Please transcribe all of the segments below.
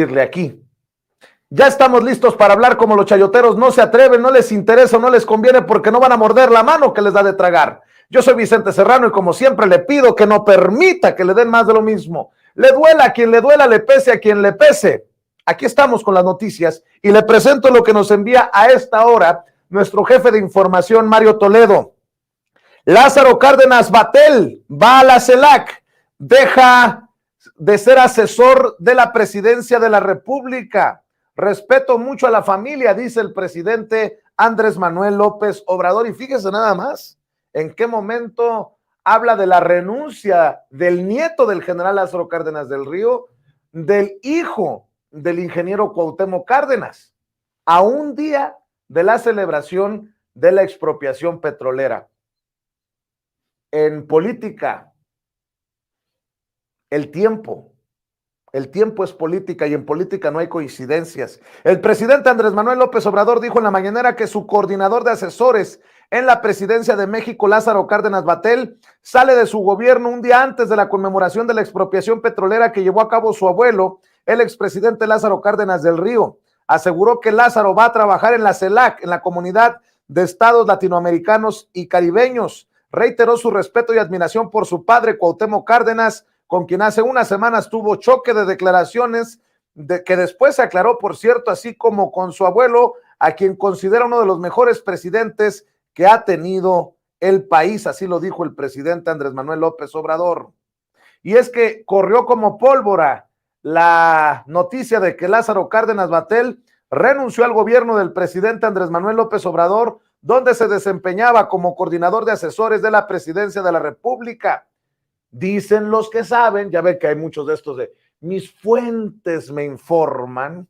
decirle aquí. Ya estamos listos para hablar como los chayoteros no se atreven, no les interesa, no les conviene porque no van a morder la mano que les da de tragar. Yo soy Vicente Serrano y como siempre le pido que no permita que le den más de lo mismo. Le duela a quien le duela, le pese a quien le pese. Aquí estamos con las noticias y le presento lo que nos envía a esta hora nuestro jefe de información, Mario Toledo. Lázaro Cárdenas Batel va a la CELAC, deja de ser asesor de la presidencia de la República. Respeto mucho a la familia, dice el presidente Andrés Manuel López Obrador. Y fíjese nada más, en qué momento habla de la renuncia del nieto del general Lázaro Cárdenas del Río, del hijo del ingeniero Cuauhtémoc Cárdenas, a un día de la celebración de la expropiación petrolera. En política, el tiempo es política y en política no hay coincidencias. El presidente Andrés Manuel López Obrador dijo en la mañanera que su coordinador de asesores en la presidencia de México, Lázaro Cárdenas Batel, sale de su gobierno un día antes de la conmemoración de la expropiación petrolera que llevó a cabo su abuelo, el expresidente Lázaro Cárdenas del Río. Aseguró que Lázaro va a trabajar en la CELAC, en la Comunidad de Estados Latinoamericanos y Caribeños. Reiteró su respeto y admiración por su padre, Cuauhtémoc Cárdenas, con quien hace unas semanas tuvo choque de declaraciones, que después se aclaró, por cierto, así como con su abuelo, a quien considera uno de los mejores presidentes que ha tenido el país, así lo dijo el presidente Andrés Manuel López Obrador. Y es que corrió como pólvora la noticia de que Lázaro Cárdenas Batel renunció al gobierno del presidente Andrés Manuel López Obrador, donde se desempeñaba como coordinador de asesores de la presidencia de la República. Dicen los que saben, ya ve que hay muchos de estos de mis fuentes me informan,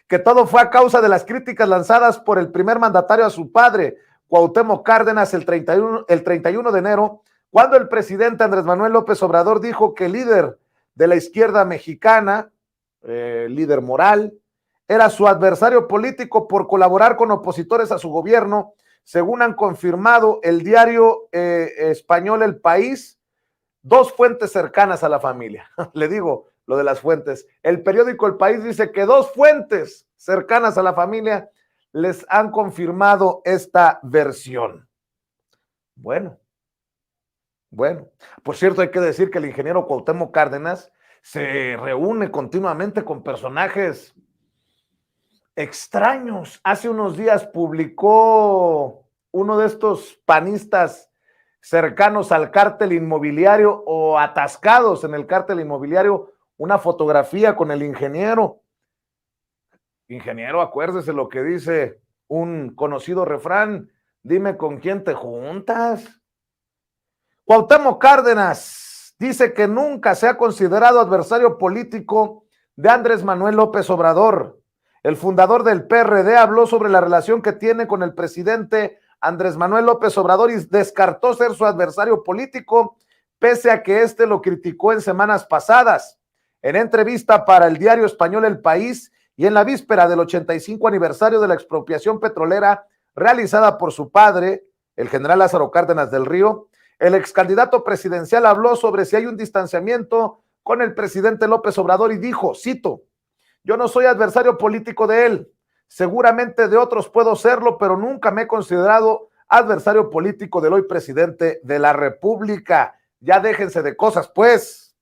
que todo fue a causa de las críticas lanzadas por el primer mandatario a su padre, Cuauhtémoc Cárdenas, el 31 de enero, cuando el presidente Andrés Manuel López Obrador dijo que el líder de la izquierda mexicana, líder moral, era su adversario político por colaborar con opositores a su gobierno, según han confirmado el diario español El País, dos fuentes cercanas a la familia. Le digo lo de las fuentes. El periódico El País dice que dos fuentes cercanas a la familia les han confirmado esta versión. Bueno. Por cierto, hay que decir que el ingeniero Cuauhtémoc Cárdenas se reúne continuamente con personajes extraños. Hace unos días publicó uno de estos panistas cercanos al cártel inmobiliario o atascados en el cártel inmobiliario, una fotografía con el ingeniero. Ingeniero, acuérdese lo que dice un conocido refrán, dime con quién te juntas. Cuauhtémoc Cárdenas dice que nunca se ha considerado adversario político de Andrés Manuel López Obrador. El fundador del PRD habló sobre la relación que tiene con el presidente Andrés Manuel López Obrador y descartó ser su adversario político, pese a que éste lo criticó en semanas pasadas. En entrevista para el diario español El País y en la víspera del 85 aniversario de la expropiación petrolera realizada por su padre, el general Lázaro Cárdenas del Río, el ex candidato presidencial habló sobre si hay un distanciamiento con el presidente López Obrador y dijo, cito, yo no soy adversario político de él, seguramente de otros puedo serlo, pero nunca me he considerado adversario político del hoy presidente de la República. Ya déjense de cosas, pues.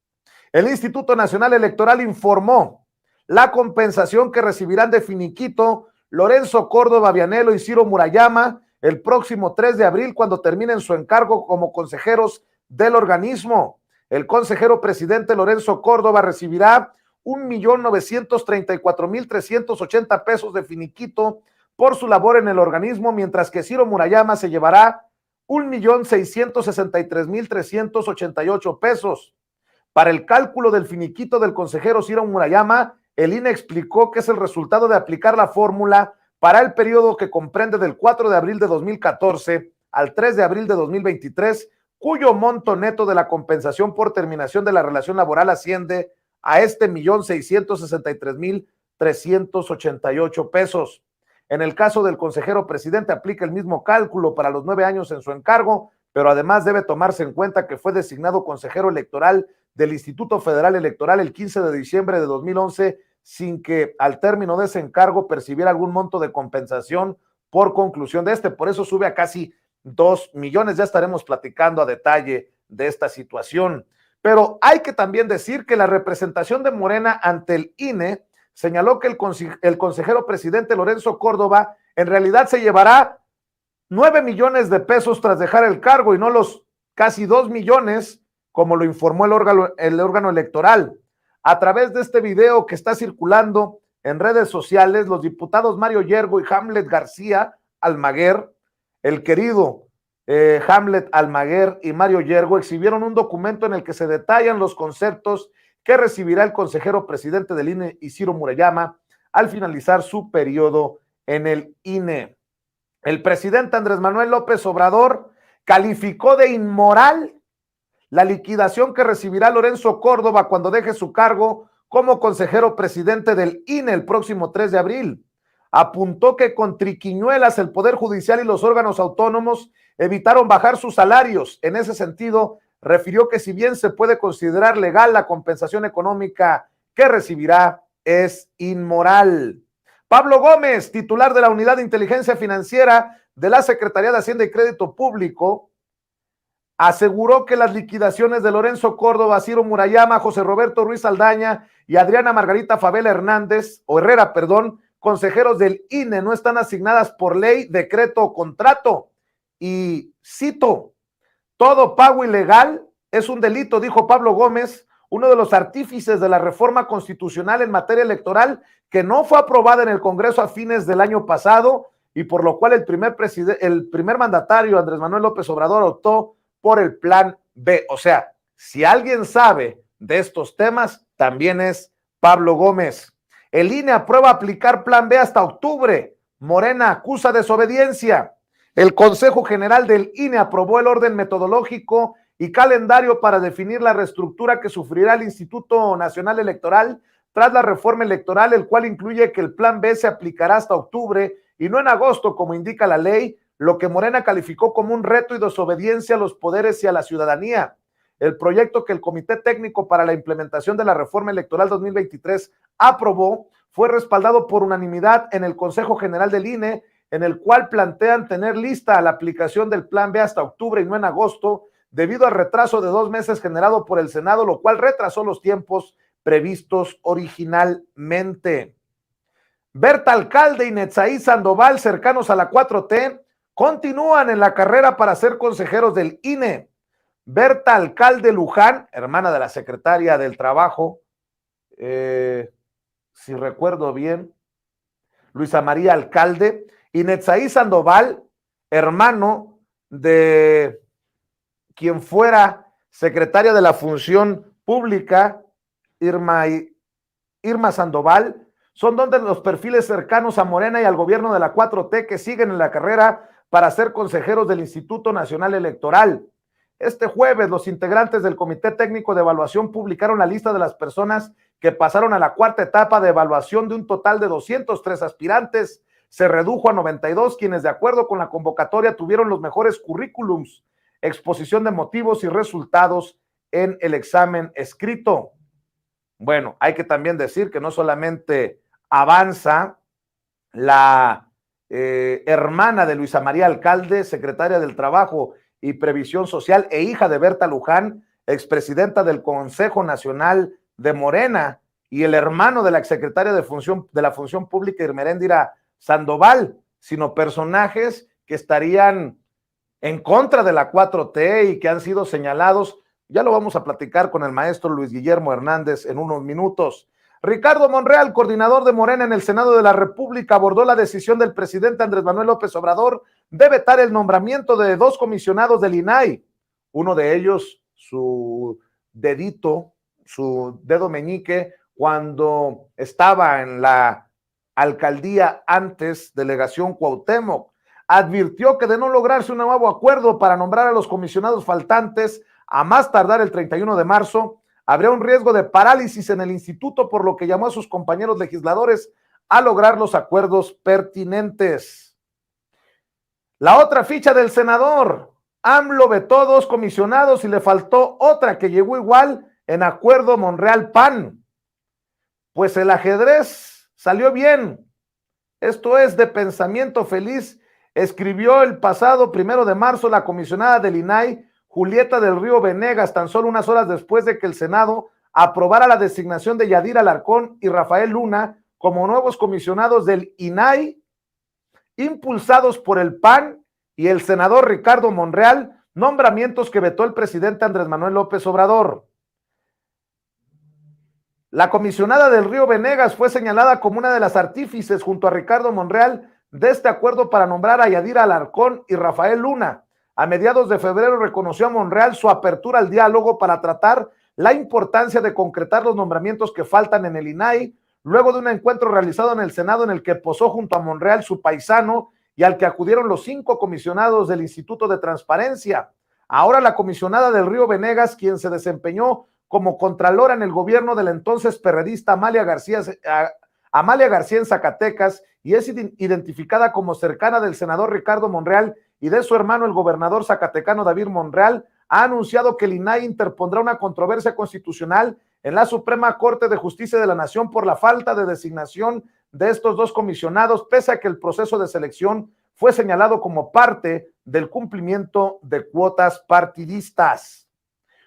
El Instituto Nacional Electoral informó la compensación que recibirán de finiquito Lorenzo Córdoba Vianello y Ciro Murayama el próximo 3 de abril cuando terminen su encargo como consejeros del organismo. El consejero presidente Lorenzo Córdoba recibirá 1,934,380 pesos de finiquito por su labor en el organismo, mientras que Ciro Murayama se llevará 1,663,388 pesos. Para el cálculo del finiquito del consejero Ciro Murayama, el INE explicó que es el resultado de aplicar la fórmula para el periodo que comprende del 4 de abril de 2014 al 3 de abril de 2023, cuyo monto neto de la compensación por terminación de la relación laboral asciende a 1,663,388 pesos. En el caso del consejero presidente aplica el mismo cálculo para los 9 años en su encargo, pero además debe tomarse en cuenta que fue designado consejero electoral del Instituto Federal Electoral el 15 de diciembre de 2011 sin que al término de ese encargo percibiera algún monto de compensación por conclusión de este. Por eso sube a casi 2 millones. Ya estaremos platicando a detalle de esta situación. Pero hay que también decir que la representación de Morena ante el INE señaló que el consejero presidente Lorenzo Córdoba en realidad se llevará 9 millones de pesos tras dejar el cargo y no los casi 2 millones como lo informó el órgano electoral. A través de este video que está circulando en redes sociales, los diputados Mario Yergo y Hamlet García Almaguer, el querido Hamlet Almaguer y Mario Yergo, exhibieron un documento en el que se detallan los conceptos que recibirá el consejero presidente del INE, Ciro Murayama, al finalizar su periodo en el INE. El presidente Andrés Manuel López Obrador calificó de inmoral la liquidación que recibirá Lorenzo Córdoba cuando deje su cargo como consejero presidente del INE el próximo 3 de abril. Apuntó que con triquiñuelas el Poder Judicial y los órganos autónomos evitaron bajar sus salarios. En ese sentido, refirió que si bien se puede considerar legal, la compensación económica que recibirá es inmoral. Pablo Gómez, titular de la Unidad de Inteligencia Financiera de la Secretaría de Hacienda y Crédito Público, aseguró que las liquidaciones de Lorenzo Córdoba, Ciro Murayama, José Roberto Ruiz Aldaña y Adriana Margarita Favela Herrera, consejeros del INE, no están asignadas por ley, decreto o contrato. Y cito, todo pago ilegal es un delito, dijo Pablo Gómez, uno de los artífices de la reforma constitucional en materia electoral que no fue aprobada en el Congreso a fines del año pasado y por lo cual el primer mandatario, Andrés Manuel López Obrador, optó por el plan B. O sea, si alguien sabe de estos temas, también es Pablo Gómez. El INE aprueba aplicar plan B hasta octubre. Morena acusa desobediencia. El Consejo General del INE aprobó el orden metodológico y calendario para definir la reestructura que sufrirá el Instituto Nacional Electoral tras la reforma electoral, el cual incluye que el plan B se aplicará hasta octubre y no en agosto, como indica la ley, lo que Morena calificó como un reto y desobediencia a los poderes y a la ciudadanía. El proyecto que el Comité Técnico para la Implementación de la Reforma Electoral 2023 aprobó fue respaldado por unanimidad en el Consejo General del INE, en el cual plantean tener lista la aplicación del plan B hasta octubre y no en agosto, debido al retraso de 2 meses generado por el Senado, lo cual retrasó los tiempos previstos originalmente. Berta Alcalde y Netzaí Sandoval, cercanos a la 4T, continúan en la carrera para ser consejeros del INE. Berta Alcalde Luján, hermana de la secretaria del Trabajo, si recuerdo bien, Luisa María Alcalde, y Netzaí Sandoval, hermano de quien fuera secretaria de la Función Pública, Irma Sandoval, son dos de los perfiles cercanos a Morena y al gobierno de la 4T que siguen en la carrera para ser consejeros del Instituto Nacional Electoral. Este jueves, los integrantes del Comité Técnico de Evaluación publicaron la lista de las personas que pasaron a la cuarta etapa de evaluación. De un total de 203 aspirantes, se redujo a 92, quienes de acuerdo con la convocatoria tuvieron los mejores currículums, exposición de motivos y resultados en el examen escrito. Bueno, hay que también decir que no solamente avanza la hermana de Luisa María Alcalde, secretaria del Trabajo y Previsión Social e hija de Berta Luján, expresidenta del Consejo Nacional de Morena, y el hermano de la exsecretaria de la Función Pública, Irmeréndira Sandoval, sino personajes que estarían en contra de la 4T y que han sido señalados. Ya lo vamos a platicar con el maestro Luis Guillermo Hernández en unos minutos. Ricardo Monreal, coordinador de Morena en el Senado de la República, abordó la decisión del presidente Andrés Manuel López Obrador de vetar el nombramiento de 2 comisionados del INAI. Uno de ellos, su dedo meñique, cuando estaba en la alcaldía antes, delegación Cuauhtémoc, advirtió que de no lograrse un nuevo acuerdo para nombrar a los comisionados faltantes a más tardar el 31 de marzo, habría un riesgo de parálisis en el instituto, por lo que llamó a sus compañeros legisladores a lograr los acuerdos pertinentes. La otra ficha del senador, AMLO vetó 2 comisionados y le faltó otra que llegó igual en acuerdo Monreal-PAN. Pues el ajedrez salió bien. Esto es de pensamiento feliz, escribió el pasado 1 de marzo la comisionada del INAI, Julieta del Río Venegas, tan solo unas horas después de que el Senado aprobara la designación de Yadira Alarcón y Rafael Luna como nuevos comisionados del INAI, impulsados por el PAN y el senador Ricardo Monreal, nombramientos que vetó el presidente Andrés Manuel López Obrador. La comisionada del Río Venegas fue señalada como una de las artífices junto a Ricardo Monreal de este acuerdo para nombrar a Yadira Alarcón y Rafael Luna. A mediados de febrero reconoció a Monreal su apertura al diálogo para tratar la importancia de concretar los nombramientos que faltan en el INAI, luego de un encuentro realizado en el Senado en el que posó junto a Monreal su paisano y al que acudieron los 5 comisionados del Instituto de Transparencia. Ahora la comisionada del Río Venegas, quien se desempeñó como contralora en el gobierno del entonces perredista Amalia García en Zacatecas y es identificada como cercana del senador Ricardo Monreal y de su hermano el gobernador zacatecano David Monreal, ha anunciado que el INAI interpondrá una controversia constitucional en la Suprema Corte de Justicia de la Nación por la falta de designación de estos 2 comisionados, pese a que el proceso de selección fue señalado como parte del cumplimiento de cuotas partidistas.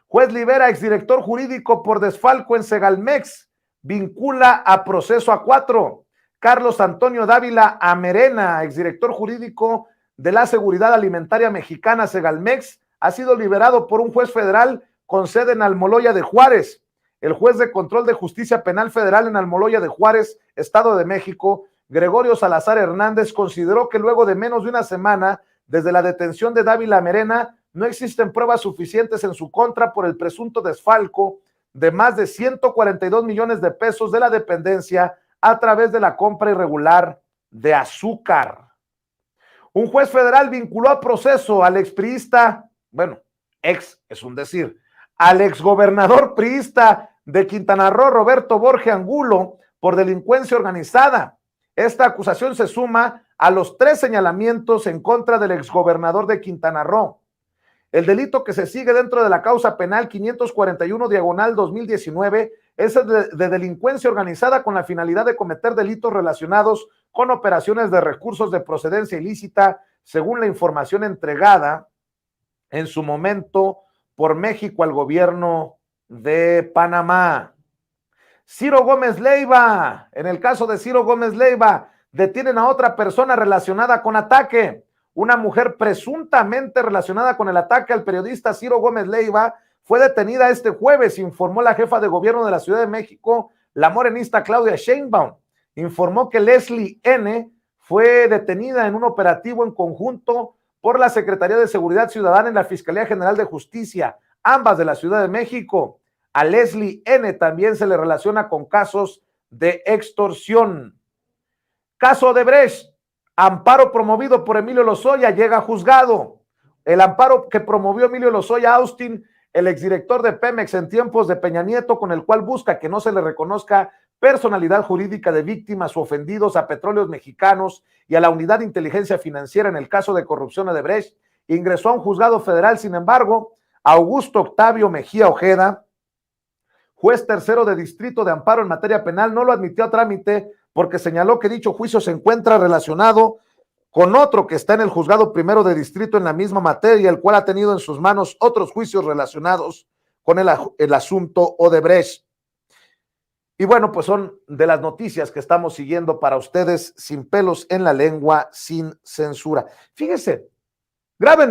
Juez libera exdirector jurídico por desfalco en Segalmex, vincula a proceso a 4. Carlos Antonio Dávila Amerena, exdirector jurídico de la Seguridad Alimentaria Mexicana Segalmex, ha sido liberado por un juez federal con sede en Almoloya de Juárez. El juez de control de justicia penal federal en Almoloya de Juárez, Estado de México, Gregorio Salazar Hernández, consideró que luego de menos de una semana desde la detención de Dávila Amerena, no existen pruebas suficientes en su contra por el presunto desfalco de más de 142 millones de pesos de la dependencia a través de la compra irregular de azúcar. Un juez federal vinculó a proceso al expriista, ex es un decir, al exgobernador priista de Quintana Roo, Roberto Borge Angulo, por delincuencia organizada. Esta acusación se suma a los 3 señalamientos en contra del exgobernador de Quintana Roo. El delito que se sigue dentro de la causa penal 541/2019 es de delincuencia organizada con la finalidad de cometer delitos relacionados con operaciones de recursos de procedencia ilícita, según la información entregada en su momento por México al gobierno de Panamá. Ciro Gómez Leiva, en el caso de Ciro Gómez Leiva, detienen a otra persona relacionada con ataque. Una mujer presuntamente relacionada con el ataque al periodista Ciro Gómez Leiva fue detenida este jueves, informó la jefa de gobierno de la Ciudad de México, la morenista Claudia Sheinbaum. Informó que Leslie N. fue detenida en un operativo en conjunto por la Secretaría de Seguridad Ciudadana y la Fiscalía General de Justicia, ambas de la Ciudad de México. A Leslie N. también se le relaciona con casos de extorsión. Caso Odebrecht. Amparo promovido por Emilio Lozoya llega a juzgado. El amparo que promovió Emilio Lozoya Austin, el exdirector de Pemex en tiempos de Peña Nieto, con el cual busca que no se le reconozca personalidad jurídica de víctimas o ofendidos a Petróleos Mexicanos y a la Unidad de Inteligencia Financiera en el caso de corrupción Odebrecht, ingresó a un juzgado federal. Sin embargo, Augusto Octavio Mejía Ojeda, juez tercero de distrito de amparo en materia penal, no lo admitió a trámite porque señaló que dicho juicio se encuentra relacionado con otro que está en el juzgado primero de distrito en la misma materia, el cual ha tenido en sus manos otros juicios relacionados con el asunto Odebrecht. Y bueno, pues son de las noticias que estamos siguiendo para ustedes, sin pelos en la lengua, sin censura. Fíjense, grábenme